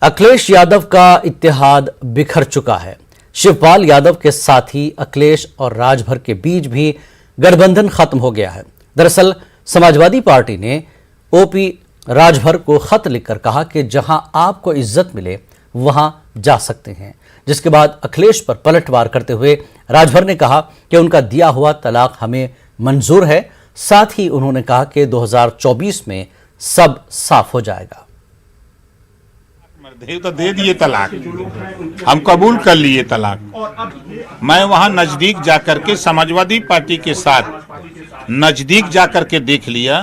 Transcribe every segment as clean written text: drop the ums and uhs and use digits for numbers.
अखिलेश यादव का इत्तेहाद बिखर चुका है। शिवपाल यादव के साथ ही अखिलेश और राजभर के बीच भी गठबंधन खत्म हो गया है। दरअसल समाजवादी पार्टी ने ओपी राजभर को खत लिखकर कहा कि जहां आपको इज्जत मिले वहां जा सकते हैं, जिसके बाद अखिलेश पर पलटवार करते हुए राजभर ने कहा कि उनका दिया हुआ तलाक हमें मंजूर है। साथ ही उन्होंने कहा कि 2024 में सब साफ हो जाएगा। तो दे दिए तलाक, हम कबूल कर लिए तलाक। मैं वहां नजदीक जाकर के समाजवादी पार्टी के साथ नजदीक जाकर के देख लिया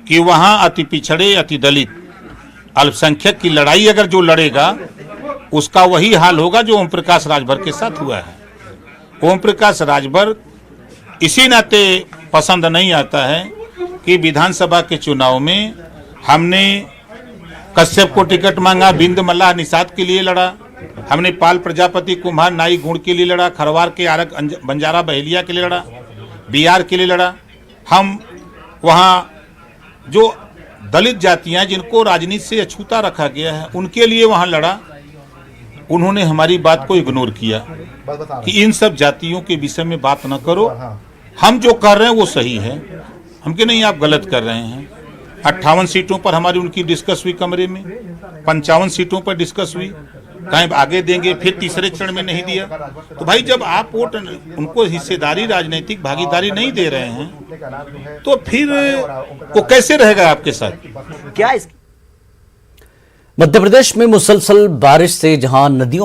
कि वहां अति पिछड़े, अति दलित, अल्पसंख्यक की लड़ाई अगर जो लड़ेगा उसका वही हाल होगा जो ओम प्रकाश राजभर के साथ हुआ है। ओम प्रकाश राजभर इसी नाते पसंद नहीं आता है कि विधानसभा के चुनाव में हमने कश्यप को टिकट मांगा, बिंद मल्लाह निषाद के लिए लड़ा, हमने पाल प्रजापति कुम्हार नाई गुण के लिए लड़ा, खरवार के आरक बंजारा बहेलिया के लिए लड़ा, बिहार के लिए लड़ा। हम वहाँ जो दलित जातियाँ जिनको राजनीति से अछूता रखा गया है उनके लिए वहाँ लड़ा। उन्होंने हमारी बात को इग्नोर किया कि इन सब जातियों के विषय में बात न करो, हम जो कर रहे हैं वो सही है। हम कि नहीं, आप गलत कर रहे हैं। 58 सीटों पर हमारी उनकी डिस्कस हुई कमरे में, 55 सीटों पर डिस्कस हुई, कहीं आगे देंगे, फिर तीसरे चरण में नहीं दिया। तो भाई जब आप वोट उनको हिस्सेदारी, राजनीतिक भागीदारी नहीं दे रहे हैं तो फिर वो कैसे रहेगा आपके साथ? क्या मध्य प्रदेश में मुसलसल बारिश से जहां नदियों में